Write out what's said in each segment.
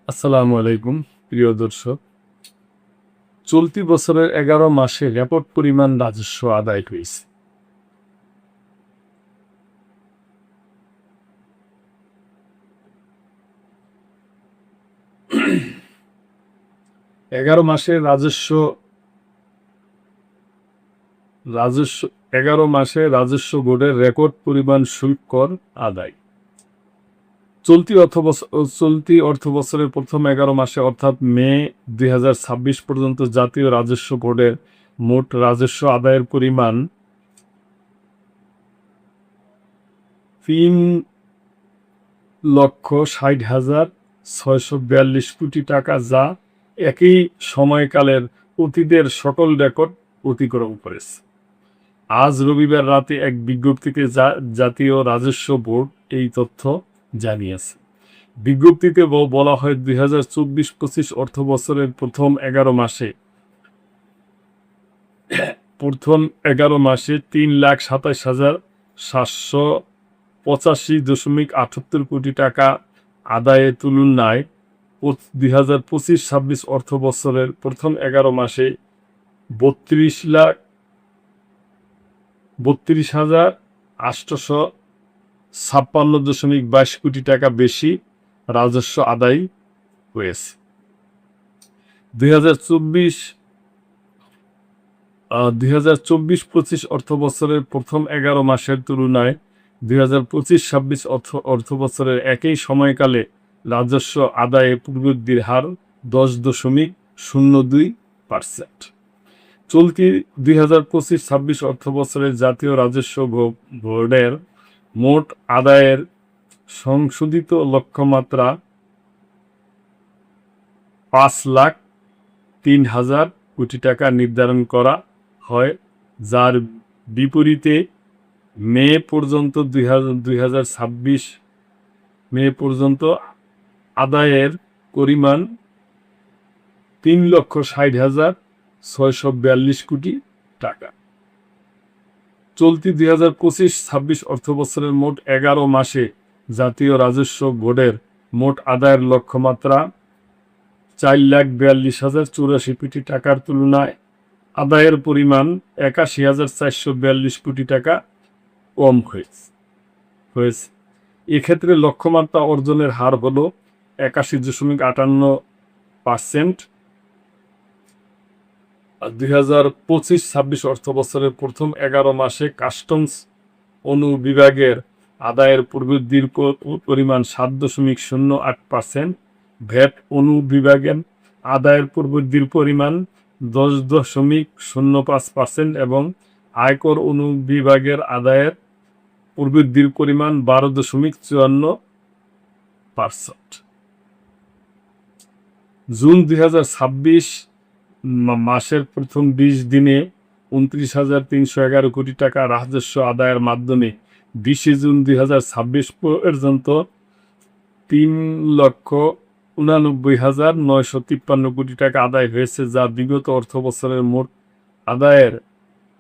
আসসালামু আলাইকুম প্রিয় দর্শক। চলতি বছরের ১১ মাসে রেকর্ড পরিমাণ রাজস্ব আদায় হয়েছে। এগারো মাসে রাজস্ব রাজস্ব ১১ মাসে রাজস্ব বোর্ডের রেকর্ড পরিমাণ শুল্ক কর আদায়। চলতি অর্থ বছরের প্রথম ১১ মাসে অর্থাৎ মে ২০২৬ পর্যন্ত জাতীয় রাজস্ব বোর্ডের মোট রাজস্ব আদায়ের পরিমাণ ৩,৬০,৬৪২ কোটি টাকা, যা একই সময়কালের অতীতের সকল রেকর্ড অতিক্রম করেছে। আজ রবিবার রাতে এক বিজ্ঞপ্তিতে জাতীয় রাজস্ব বোর্ড এই তথ্য জানিয়েছে। বিজ্ঞপ্তিতে বলা হয় ২০২৪-২৫ অর্থ বছরের প্রথম ১১ মাসে ৩,২৭,৭85.৭৮ কোটি টাকা আদায়ের তুলনায় ২০২৫-২৬ অর্থ বছরের প্রথম ১১ মাসে ৩২,৮56.২২ কোটি টাকা বেশি রাজস্ব আদায় হয়েছে। ২০২৪-২৫ অর্থ বছরের প্রথম ১১ মাসের তুলনায় ২০২৫-২৬ অর্থ বছরের একই সময়কালে রাজস্ব আদায়ে প্রবৃদ্ধির হার ১০.০২%। চলতি ২০২৫-২৬ অর্থ বছরের জাতীয় রাজস্ব বোর্ডের মোট আদায়ের সংশোধিত লক্ষ্যমাত্রা ৫,০৩,০০০ কোটি টাকা নির্ধারণ করা হয়, যার বিপরীতে মে পর্যন্ত আদায়ের পরিমাণ ৩,৬০,৬৪২ কোটি টাকা। চলতি ২০২৫-২৬ অর্থ বছরের মোট ১১ মাসে জাতীয় রাজস্ব বোর্ডের মোট আদায়ের লক্ষ্যমাত্রা ৪,৪২,০৮৪ কোটি টাকার তুলনায় আদায়ের পরিমাণ ৮১,৪৪২ কোটি টাকা কম হয়েছে। এক্ষেত্রে লক্ষ্যমাত্রা অর্জনের হার হল ৮১.৫৮%। ২০২৫-২৬ অর্থ বছরের প্রথম ১১ মাসে কাস্টমস অনুবিভাগের আদায়ের প্রবৃদ্ধির পরিমাণ ৭.০৮%, ভ্যাট অনুবিভাগের আদায়ের প্রবৃদ্ধির পরিমাণ ১০.০৫% এবং আয়কর অনুবিভাগের আদায়ের প্রবৃদ্ধির পরিমাণ ১২.৫৪%। জুন ২০২৬ মাসের প্রথম ২০ দিনে ২৯,৩১১ কোটি টাকা রাজস্ব আদায়ের মাধ্যমে ২০ জুন ২০২৬ পর্যন্ত ৩,৮৯,৯৫৩ কোটি টাকা আদায় হয়েছে, যা বিগত অর্থ বছরের মোট আদায়ের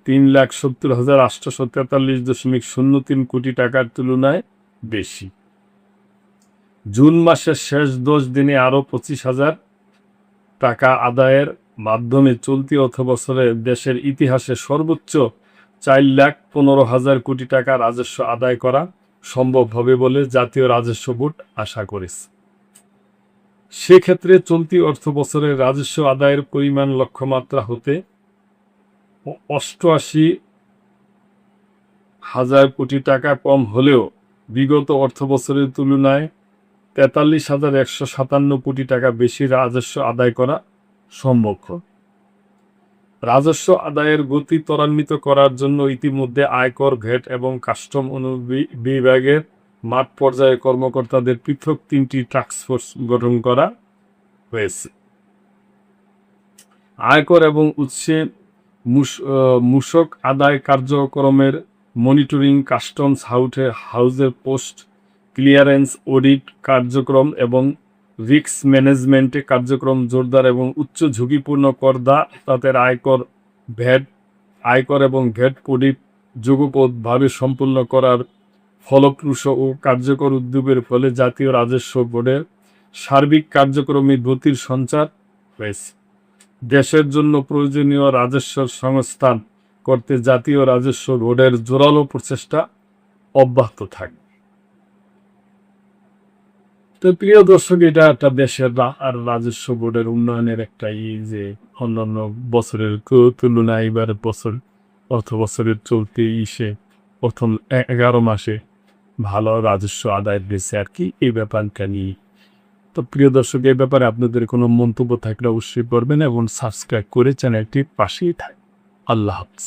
৩,৭০,৮৪৩.০৩ কোটি টাকার তুলনায় বেশি। জুন মাসের শেষ ১০ দিনে আরও ২৫,০০০ টাকা আদায়ের মাধ্যমে চলতি অর্থবছরে দেশের ইতিহাসে সর্বোচ্চ ৪,১৫,০০০ কোটি টাকা রাজস্ব আদায় করা সম্ভব হবে বলে জাতীয় রাজস্ব বোর্ড আশা করেছে। সেক্ষেত্রে চলতি অর্থ বছরের রাজস্ব আদায়ের পরিমাণ লক্ষ্যমাত্রা হতে ৮৮,০০০ কোটি টাকা কম হলেও বিগত অর্থ বছরের তুলনায় ৪৩,১৫৭ কোটি টাকা বেশি রাজস্ব আদায় করা সম্ভব। রাজস্ব আদায়ের গতি ত্বরান্বিত করার জন্য ইতিমধ্যে আয়কর, ভ্যাট এবং কাস্টম বিভাগের মাঠ পর্যায়ে কর্মকর্তাদের পৃথক ৩টি টাস্কফোর্স গঠন করা হয়েছে। আয়কর এবং উৎসে মূসক আদায় কার্যক্রমের মনিটরিং, কাস্টমস হাউসের পোস্ট ক্লিয়ারেন্স অডিট কার্যক্রম এবং রিস্ক ম্যানেজমেন্ট কার্যক্রম জোরদার এবং উচ্চ ঝুঁকিপূর্ণ করদাতাদের আয়কর এবং ভ্যাট অডিট যুগপৎভাবে সম্পন্ন করার ফলপ্রসূ ও কার্যকর উদ্যোগের ফলে জাতীয় রাজস্ব বোর্ডের সার্বিক কার্যক্রমে গতির সঞ্চার হয়েছে। দেশের জন্য প্রয়োজনীয় রাজস্ব সংস্থান করতে জাতীয় রাজস্ব বোর্ডের জোরালো প্রচেষ্টা অব্যাহত থাকবে। তো প্রিয় দর্শক, এটা একটা দেশের আর রাজস্ব বোর্ডের উন্নয়নের একটা যে অন্যান্য বছরের তুলনায় এবার অর্থ বছরের চলতি প্রথম 11 মাসে ভালো রাজস্ব আদায় হয়েছে আর কি, এই ব্যাপারটা নিয়ে। তো প্রিয় দর্শক, এই ব্যাপারে আপনাদের কোনো মন্তব্য থাকলে অবশ্যই করবেন এবং সাবস্ক্রাইব করে চ্যানেলটির পাশেই থাকবেন। আল্লাহ হাফেজ।